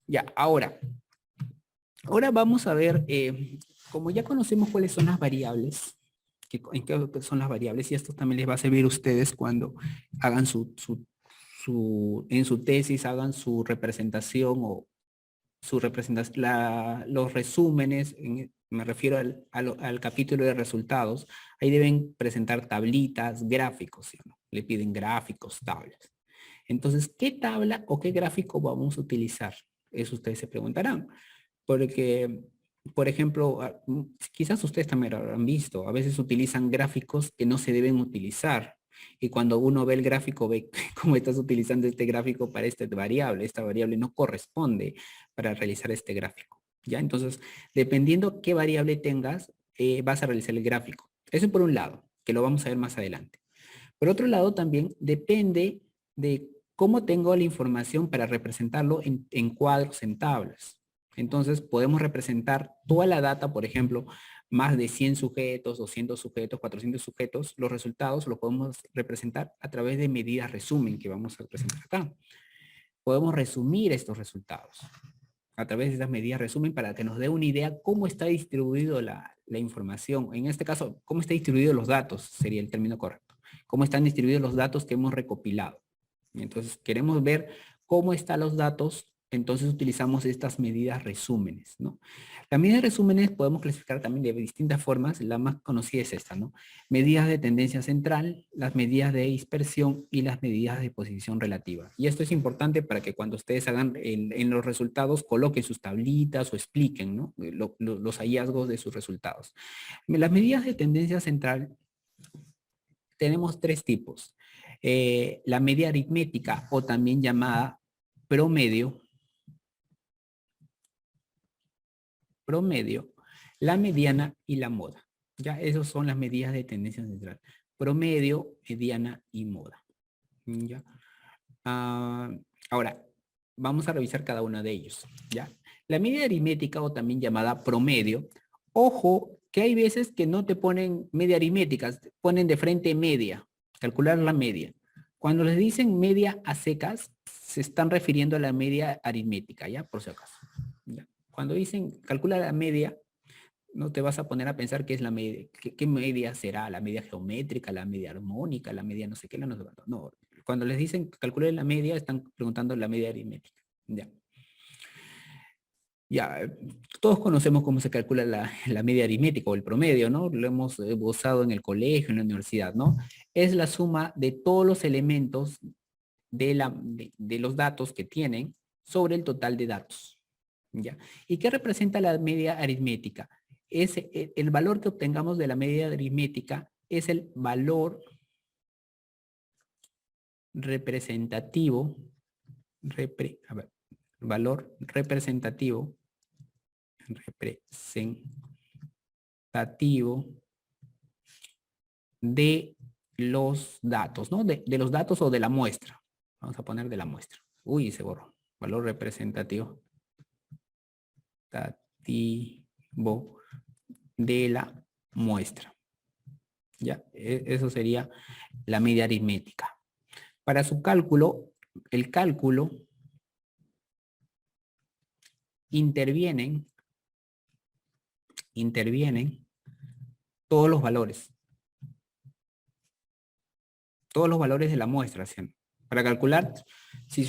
Ya, ahora vamos a ver, como ya conocemos cuáles son las variables, en qué son las variables, y esto también les va a servir a ustedes cuando hagan en su tesis, hagan su representación o su representación, los resúmenes, me refiero al capítulo de resultados, ahí deben presentar tablitas, gráficos, ¿sí o no? Le piden gráficos, tablas. Entonces, ¿qué tabla o qué gráfico vamos a utilizar? Eso ustedes se preguntarán. Porque, por ejemplo, quizás ustedes también lo habrán visto, a veces utilizan gráficos que no se deben utilizar. Y cuando uno ve el gráfico, ve cómo estás utilizando este gráfico para esta variable no corresponde para realizar este gráfico. ¿Ya? Entonces, dependiendo qué variable tengas, vas a realizar el gráfico. Eso por un lado, que lo vamos a ver más adelante. Por otro lado, también depende de cómo tengo la información para representarlo en cuadros, en tablas. Entonces, podemos representar toda la data, por ejemplo, más de 100 sujetos, 200 sujetos, 400 sujetos, los resultados los podemos representar a través de medidas resumen que vamos a presentar acá. Podemos resumir estos resultados a través de estas medidas resumen para que nos dé una idea cómo está distribuido la información. En este caso, cómo está distribuido los datos, sería el término correcto. Cómo están distribuidos los datos que hemos recopilado. Entonces, queremos ver cómo están los datos, entonces utilizamos estas medidas resúmenes, ¿no? Las medidas resúmenes podemos clasificar también de distintas formas. La más conocida es esta, ¿no? Medidas de tendencia central, las medidas de dispersión y las medidas de posición relativa. Y esto es importante para que cuando ustedes hagan en los resultados coloquen sus tablitas o expliquen, ¿no? Los hallazgos de sus resultados. Las medidas de tendencia central tenemos tres tipos. La media aritmética o también llamada promedio, la mediana y la moda. Ya, esas son las medidas de tendencia central. Promedio, mediana y moda. ¿Ya? Ahora, vamos a revisar cada uno de ellos. ¿Ya? La media aritmética o también llamada promedio, ojo que hay veces que no te ponen media aritmética, ponen de frente media, calcular la media. Cuando les dicen media a secas, se están refiriendo a la media aritmética, ¿ya? Por si acaso. ¿Ya? Cuando dicen calcula la media, no te vas a poner a pensar qué es la media, qué media será, la media geométrica, la media armónica, la media no sé qué, no sé cuánto. No, cuando les dicen calculen la media, están preguntando la media aritmética. Ya. Ya, todos conocemos cómo se calcula la media aritmética o el promedio, ¿no? Lo hemos usado en el colegio, en la universidad, ¿no? Es la suma de todos los elementos de los datos que tienen sobre el total de datos. ¿Ya? ¿Y qué representa la media aritmética? Es el valor que obtengamos de la media aritmética es el valor representativo, valor representativo de los datos, ¿no? De los datos o de la muestra. Vamos a poner de la muestra. Uy, se borró. Valor representativo de la muestra. ¿Ya? Eso sería la media aritmética. Para su cálculo, el cálculo intervienen todos los valores. Todos los valores de la muestra, ¿sí? Para calcular si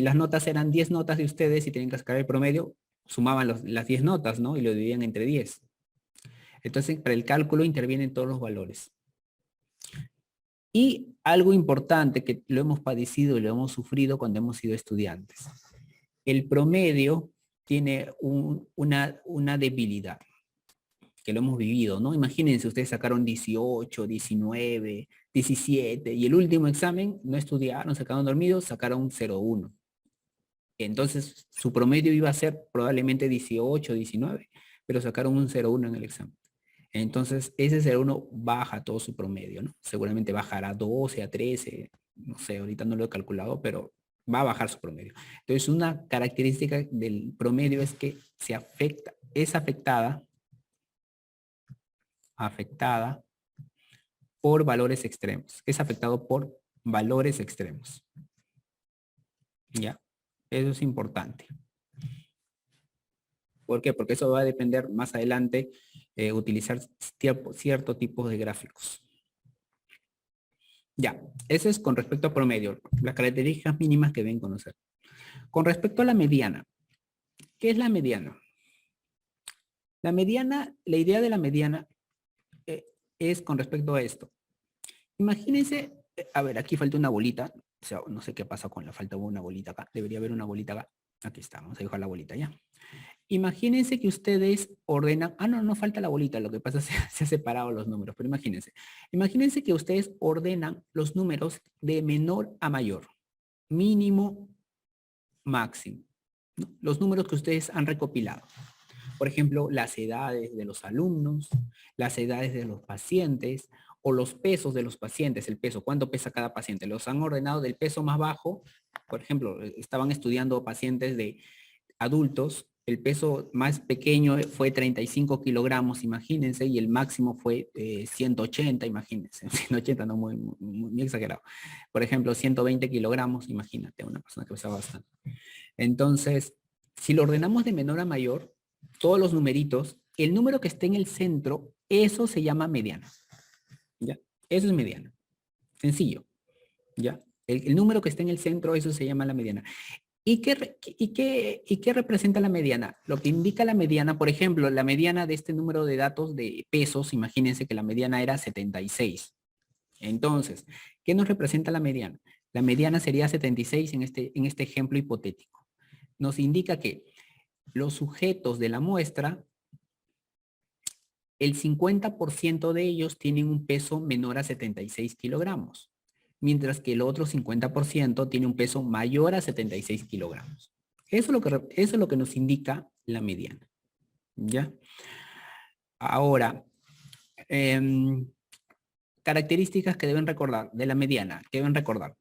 las notas eran 10 notas de ustedes y tienen que sacar el promedio, sumaban las 10 notas, ¿no? Y lo dividían entre 10. Entonces, para el cálculo intervienen todos los valores. Y algo importante que lo hemos padecido y lo hemos sufrido cuando hemos sido estudiantes. El promedio tiene una debilidad, que lo hemos vivido, ¿no? Imagínense, ustedes sacaron 18, 19, 17 y el último examen no estudiaron, se quedaron dormidos, sacaron 0,1. Entonces, su promedio iba a ser probablemente 18, 19, pero sacaron un 0,1 en el examen. Entonces, ese 0,1 baja todo su promedio, ¿no? Seguramente bajará a 12, a 13, no sé, ahorita no lo he calculado, pero va a bajar su promedio. Entonces, una característica del promedio es que es afectada por valores extremos. Es afectado por valores extremos. ¿Ya? Eso es importante. ¿Por qué? Porque eso va a depender más adelante utilizar cierto tipo de gráficos. Ya, eso es con respecto a promedio, las características mínimas que deben conocer. Con respecto a la mediana, ¿qué es la mediana? La mediana, la idea de la mediana es con respecto a esto. Imagínense, a ver, aquí falta una bolita, o sea, no sé qué pasa con la falta de una bolita acá, debería haber una bolita acá. Aquí está, vamos a dejar la bolita ya. Imagínense que ustedes ordenan, no, no falta la bolita, lo que pasa es que se han separado los números, pero imagínense. Imagínense que ustedes ordenan los números de menor a mayor, mínimo, máximo, ¿no? Los números que ustedes han recopilado. Por ejemplo, las edades de los alumnos, las edades de los pacientes o los pesos de los pacientes, el peso, cuánto pesa cada paciente. Los han ordenado del peso más bajo, por ejemplo, estaban estudiando pacientes de adultos, el peso más pequeño fue 35 kilogramos, imagínense, y el máximo fue 180, imagínense, 180 no muy exagerado. Por ejemplo, 120 kilogramos, imagínate, una persona que pesaba bastante. Entonces, si lo ordenamos de menor a mayor, todos los numeritos, el número que esté en el centro, eso se llama mediana. ¿Ya? Eso es mediana. Sencillo. ¿Ya? El número que esté en el centro, eso se llama la mediana. ¿Y qué representa la mediana? Lo que indica la mediana, por ejemplo, la mediana de este número de datos de pesos, imagínense que la mediana era 76. Entonces, ¿qué nos representa la mediana? La mediana sería 76 en este ejemplo hipotético. Nos indica que los sujetos de la muestra, el 50% de ellos tienen un peso menor a 76 kilogramos, mientras que el otro 50% tiene un peso mayor a 76 kilogramos. Eso es lo que nos indica la mediana. ¿Ya? Ahora, características que deben recordar de la mediana, que deben recordar.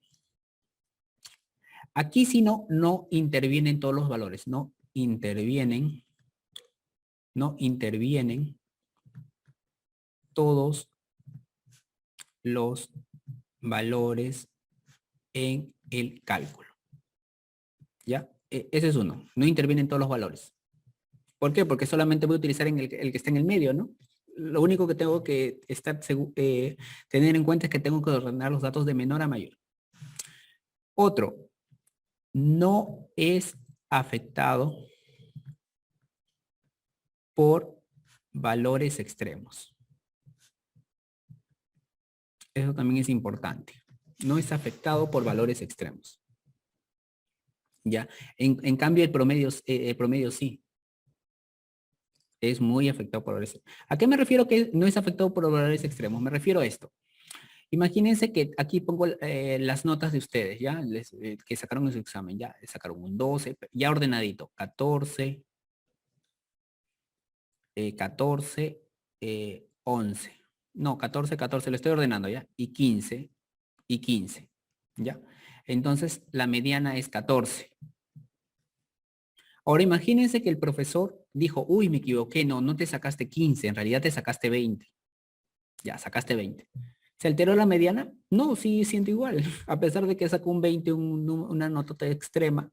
Aquí si no intervienen todos los valores, no intervienen todos los valores en el cálculo. ¿Ya? Ese es uno. No intervienen todos los valores. ¿Por qué? Porque solamente voy a utilizar el que está en el medio, ¿no? Lo único que tengo que tener en cuenta es que tengo que ordenar los datos de menor a mayor. Otro, no es afectado por valores extremos. Eso también es importante. No es afectado por valores extremos. ¿Ya? En cambio, el promedio sí. Es muy afectado por valores. ¿A qué me refiero que no es afectado por valores extremos? Me refiero a esto. Imagínense que aquí pongo las notas de ustedes, ¿ya? Que sacaron en su examen, ya. Sacaron un 12, ya ordenadito. 14, 14, 11. No, 14, 14, lo estoy ordenando, ¿ya? Y 15, ¿ya? Entonces, la mediana es 14. Ahora imagínense que el profesor dijo, uy, me equivoqué, no te sacaste 15, en realidad te sacaste 20. Ya, sacaste 20. ¿Se alteró la mediana? No, sí, siento igual. A pesar de que sacó un 20, una nota extrema,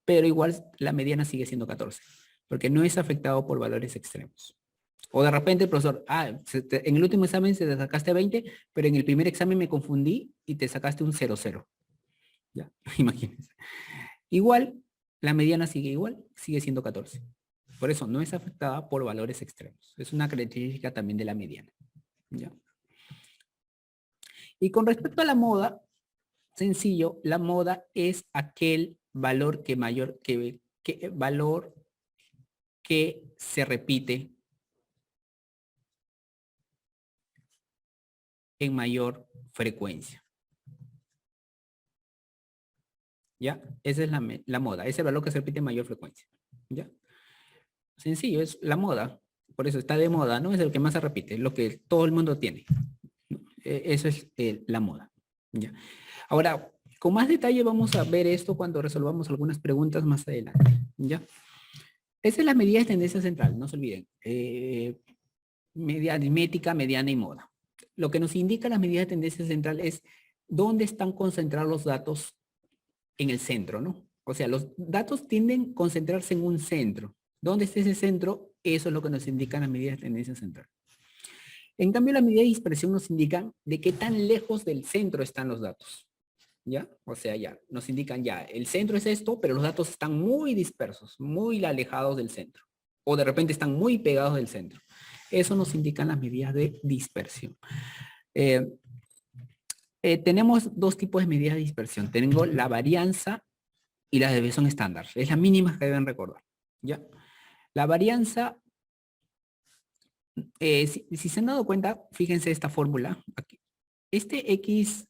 pero igual la mediana sigue siendo 14, porque no es afectado por valores extremos. O de repente el profesor, en el último examen te sacaste 20, pero en el primer examen me confundí y te sacaste un 00. Ya, imagínense. Igual, la mediana sigue igual, sigue siendo 14. Por eso no es afectada por valores extremos. Es una característica también de la mediana. ¿Ya? Y con respecto a la moda, sencillo, la moda es aquel valor valor que se repite en mayor frecuencia. ¿Ya? Esa es la moda, ese valor que se repite en mayor frecuencia. ¿Ya? Sencillo, es la moda. Por eso está de moda, ¿no? Es el que más se repite, es lo que todo el mundo tiene. Eso es la moda. ¿Ya? Ahora, con más detalle vamos a ver esto cuando resolvamos algunas preguntas más adelante. ¿Ya? Esa es la medida de tendencia central, no se olviden. Media aritmética, mediana y moda. Lo que nos indica la medida de tendencia central es dónde están concentrados los datos en el centro, ¿no? O sea, los datos tienden a concentrarse en un centro. ¿Dónde está ese centro? Eso es lo que nos indican las medidas de tendencia central. En cambio, las medidas de dispersión nos indican de qué tan lejos del centro están los datos. ¿Ya? O sea, ya, nos indican ya, el centro es esto, pero los datos están muy dispersos, muy alejados del centro. O de repente están muy pegados del centro. Eso nos indican las medidas de dispersión. Tenemos dos tipos de medidas de dispersión. Tengo la varianza y la desviación estándar. Es la mínima que deben recordar. ¿Ya? La varianza, si se han dado cuenta, fíjense esta fórmula. Aquí. Este X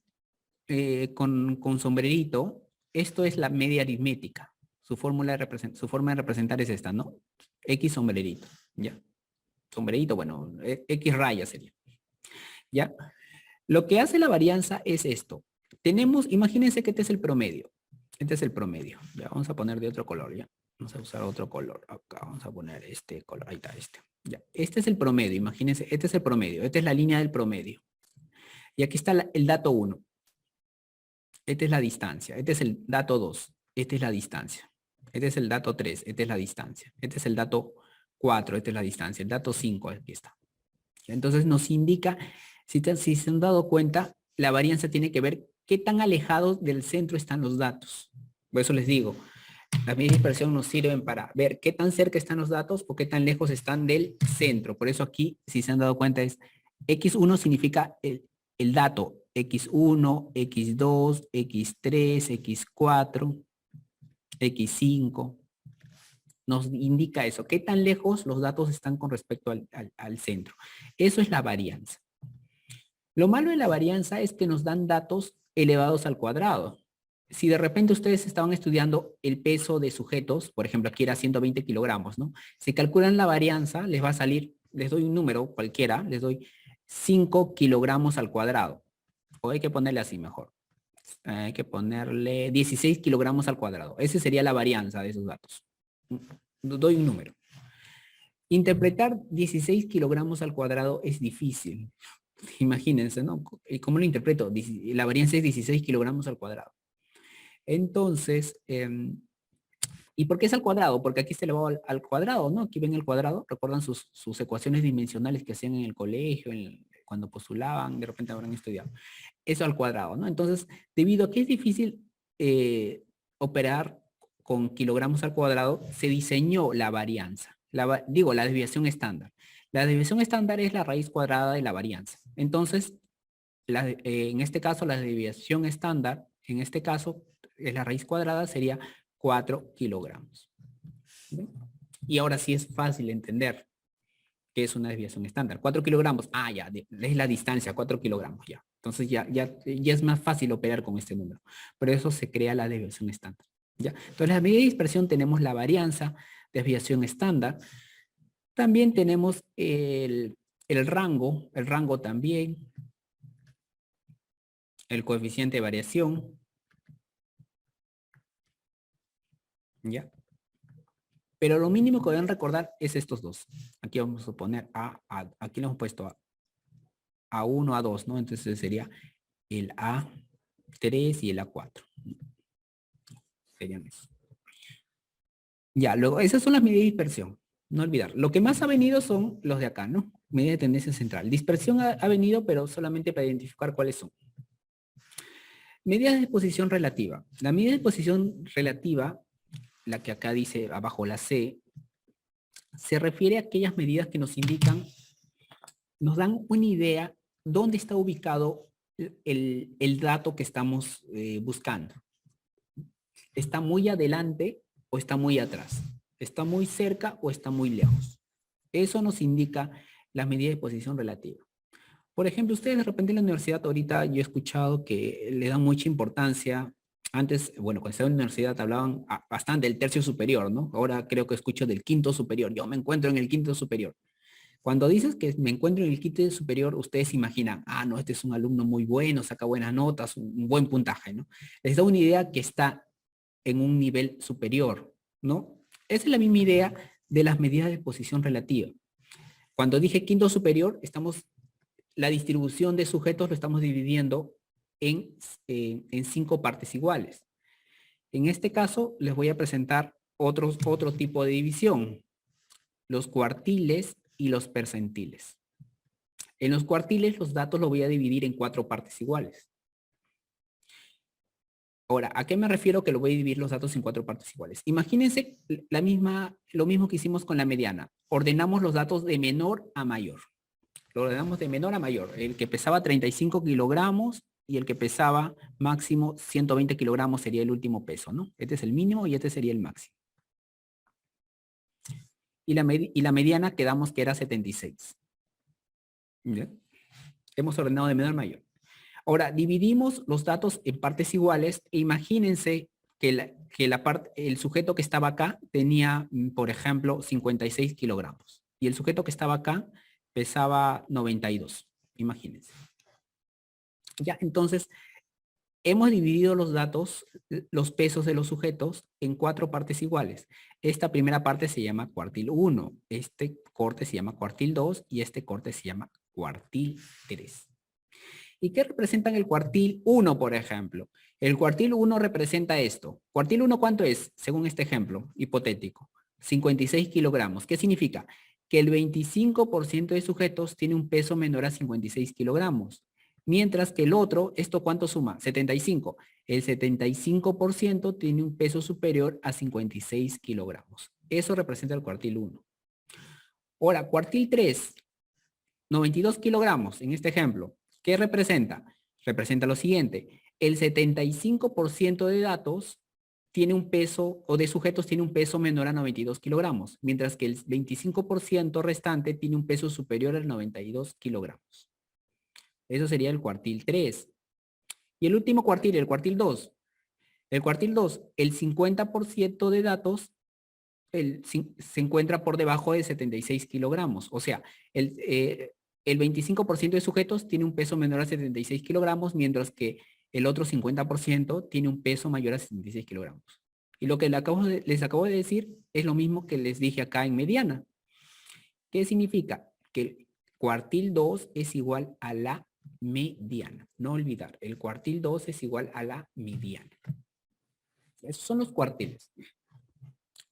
con sombrerito, esto es la media aritmética. Su forma de representar es esta, ¿no? X sombrerito, ¿ya? Sombrerito, bueno, X raya sería, ¿ya? Lo que hace la varianza es esto. Tenemos, imagínense que este es el promedio. Este es el promedio. Ya, vamos a poner de otro color, ¿ya? Vamos a usar otro color. Acá vamos a poner este color. Ahí está, este. Ya. Este es el promedio, imagínense. Este es el promedio. Esta es la línea del promedio. Y aquí está el dato 1. Esta es la distancia. Este es el dato 2. Esta es la distancia. Este es el dato 3. Esta es la distancia. Este es el dato 4. Esta es la distancia. El dato 5. Aquí está. Entonces nos indica, si se han dado cuenta, la varianza tiene que ver qué tan alejados del centro están los datos. Por eso les digo, las medidas de dispersión nos sirven para ver qué tan cerca están los datos o qué tan lejos están del centro. Por eso aquí, si se han dado cuenta, es X1 significa el dato. X1, X2, X3, X4, X5. Nos indica eso, qué tan lejos los datos están con respecto al centro. Eso es la varianza. Lo malo de la varianza es que nos dan datos elevados al cuadrado. Si de repente ustedes estaban estudiando el peso de sujetos, por ejemplo, aquí era 120 kilogramos, ¿no? Si calculan la varianza, les va a salir, les doy un número cualquiera, les doy 5 kilogramos al cuadrado. O hay que ponerle así mejor. Hay que ponerle 16 kilogramos al cuadrado. Esa sería la varianza de esos datos. Doy un número. Interpretar 16 kilogramos al cuadrado es difícil. Imagínense, ¿no? ¿Cómo lo interpreto? La varianza es 16 kilogramos al cuadrado. Entonces, ¿y por qué es al cuadrado? Porque aquí se elevado al cuadrado, ¿no? Aquí ven el cuadrado. ¿Recuerdan sus ecuaciones dimensionales que hacían en el colegio, cuando postulaban? De repente habrán estudiado. Eso al cuadrado, ¿no? Entonces, debido a que es difícil operar con kilogramos al cuadrado, se diseñó la varianza. La desviación estándar. La desviación estándar es la raíz cuadrada de la varianza. Entonces, en este caso, la desviación estándar, en este caso, la raíz cuadrada sería 4 kilogramos. ¿Sí? Y ahora sí es fácil entender qué es una desviación estándar. 4 kilogramos, ya, es la distancia, 4 kilogramos, ya. Entonces ya es más fácil operar con este número. Por eso se crea la desviación estándar. ¿Ya? Entonces, la medida de dispersión tenemos la varianza, desviación estándar. También tenemos el rango también, el coeficiente de variación. ¿Ya? Pero lo mínimo que deben recordar es estos dos. Aquí vamos a poner aquí le hemos puesto A1, A2, ¿no? Entonces sería el A3 y el A4. Serían eso. Ya, luego, esas son las medidas de dispersión. No olvidar. Lo que más ha venido son los de acá, ¿no? Medida de tendencia central. Dispersión ha venido, pero solamente para identificar cuáles son. Medidas de posición relativa. La medida de posición relativa, la que acá dice abajo la C, se refiere a aquellas medidas que nos indican, nos dan una idea dónde está ubicado el dato que estamos buscando. ¿Está muy adelante o está muy atrás? ¿Está muy cerca o está muy lejos? Eso nos indica la medida de posición relativa. Por ejemplo, ustedes de repente en la universidad ahorita yo he escuchado que le dan mucha importancia. Antes, bueno, cuando estaba en la universidad hablaban bastante del tercio superior, ¿no? Ahora creo que escucho del quinto superior. Yo me encuentro en el quinto superior. Cuando dices que me encuentro en el quinto superior, ustedes imaginan, no, este es un alumno muy bueno, saca buenas notas, un buen puntaje, ¿no? Les da una idea que está en un nivel superior, ¿no? Esa es la misma idea de las medidas de posición relativa. Cuando dije quinto superior, la distribución de sujetos lo estamos dividiendo en 5 partes iguales. En este caso, les voy a presentar otro tipo de división. los cuartiles y los percentiles. En los cuartiles los datos los voy a dividir en 4 partes iguales. Ahora, ¿a qué me refiero que lo voy a dividir los datos en 4 partes iguales? Imagínense lo mismo que hicimos con la mediana. Ordenamos los datos de menor a mayor. Lo ordenamos de menor a mayor. El que pesaba 35 kilogramos y el que pesaba máximo 120 kilogramos sería el último peso, ¿no? Este es el mínimo y este sería el máximo. Y la mediana quedamos que era 76. ¿Bien? Hemos ordenado de menor a mayor. Ahora, dividimos los datos en partes iguales e imagínense que el sujeto que estaba acá tenía, por ejemplo, 56 kilogramos. Y el sujeto que estaba acá pesaba 92. Imagínense. Ya, entonces, hemos dividido los datos, los pesos de los sujetos en 4 partes iguales. Esta primera parte se llama cuartil 1, este corte se llama cuartil 2 y este corte se llama cuartil 3. ¿Y qué representan el cuartil 1, por ejemplo? El cuartil 1 representa esto. ¿Cuartil 1 cuánto es? Según este ejemplo hipotético. 56 kilogramos. ¿Qué significa? Que el 25% de sujetos tiene un peso menor a 56 kilogramos. Mientras que el otro, ¿esto cuánto suma? 75. El 75% tiene un peso superior a 56 kilogramos. Eso representa el cuartil 1. Ahora, cuartil 3, 92 kilogramos en este ejemplo. ¿Qué representa? Representa lo siguiente. El 75% de datos tiene un peso, o de sujetos tiene un peso menor a 92 kilogramos, mientras que el 25% restante tiene un peso superior a 92 kilogramos. Eso sería el cuartil 3. Y el último cuartil, el cuartil 2. El cuartil 2, el 50% de datos se encuentra por debajo de 76 kilogramos. O sea, el 25% de sujetos tiene un peso menor a 76 kilogramos, mientras que el otro 50% tiene un peso mayor a 76 kilogramos. Y lo que les acabo de decir es lo mismo que les dije acá en mediana. ¿Qué significa? Que el cuartil 2 es igual a la mediana. No olvidar, el cuartil 2 es igual a la mediana. Esos son los cuartiles.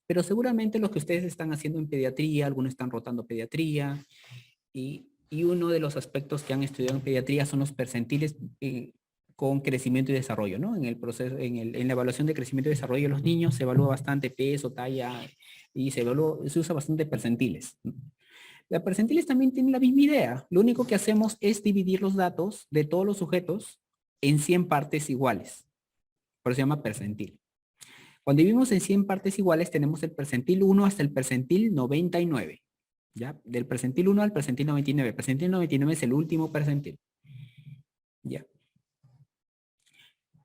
Pero seguramente los que ustedes están haciendo en pediatría, algunos están rotando pediatría, y uno de los aspectos que han estudiado en pediatría son los percentiles con crecimiento y desarrollo, ¿no? En el proceso, en la evaluación de crecimiento y desarrollo de los niños se evalúa bastante peso, talla, y se usa bastante percentiles. Las percentiles también tienen la misma idea. Lo único que hacemos es dividir los datos de todos los sujetos en 100 partes iguales. Por eso se llama percentil. Cuando dividimos en 100 partes iguales, tenemos el percentil 1 hasta el percentil 99. ¿Ya? Del percentil 1 al percentil 99. El percentil 99 es el último percentil. ¿Ya?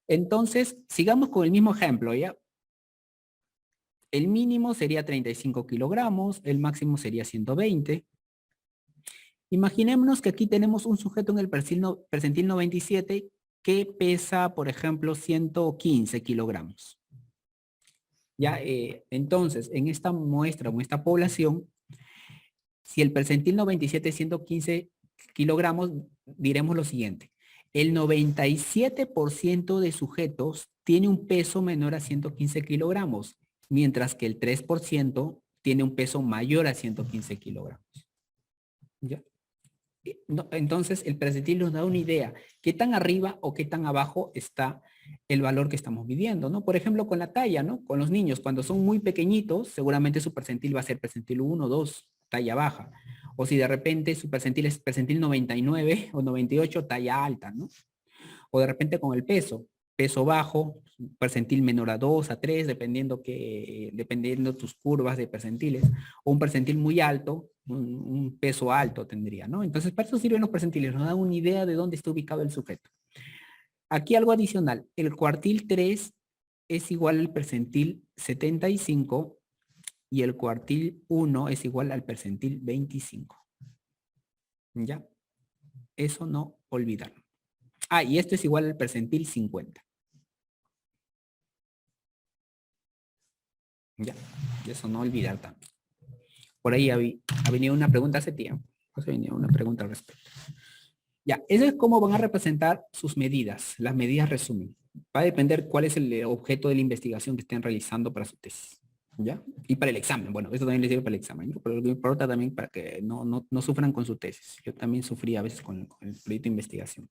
Entonces, sigamos con el mismo ejemplo, ¿ya? El mínimo sería 35 kilogramos, el máximo sería 120. Imaginémonos que aquí tenemos un sujeto en el percentil 97 que pesa, por ejemplo, 115 kilogramos. Ya, entonces, en esta muestra o en esta población, si el percentil 97 es 115 kilogramos, diremos lo siguiente. El 97% de sujetos tiene un peso menor a 115 kilogramos, mientras que el 3% tiene un peso mayor a 115 kilogramos. ¿Ya? Entonces, el percentil nos da una idea qué tan arriba o qué tan abajo está el valor que estamos midiendo, ¿no? Por ejemplo, con la talla, ¿no? Con los niños, cuando son muy pequeñitos, seguramente su percentil va a ser percentil 1, 2, talla baja. O si de repente su percentil es percentil 99 o 98, talla alta, ¿no? O de repente con el peso bajo, percentil menor a 2, a 3, dependiendo tus curvas de percentiles, o un percentil muy alto, un peso alto tendría, ¿no? Entonces, para eso sirven los percentiles, nos dan una idea de dónde está ubicado el sujeto. Aquí algo adicional, el cuartil 3 es igual al percentil 75 y el cuartil 1 es igual al percentil 25. ¿Ya? Eso no olvidarlo. Ah, y esto es igual al percentil 50. Ya, eso no olvidar también. Por ahí ha venido una pregunta hace tiempo. Ha venido una pregunta al respecto. Ya, eso es cómo van a representar sus medidas. Las medidas resumen. Va a depender cuál es el objeto de la investigación que estén realizando para su tesis. ¿Ya? Y para el examen, bueno, eso también les sirve para el examen, ¿no? Pero lo que importa también para que no sufran con su tesis. Yo también sufrí a veces con el proyecto de investigación.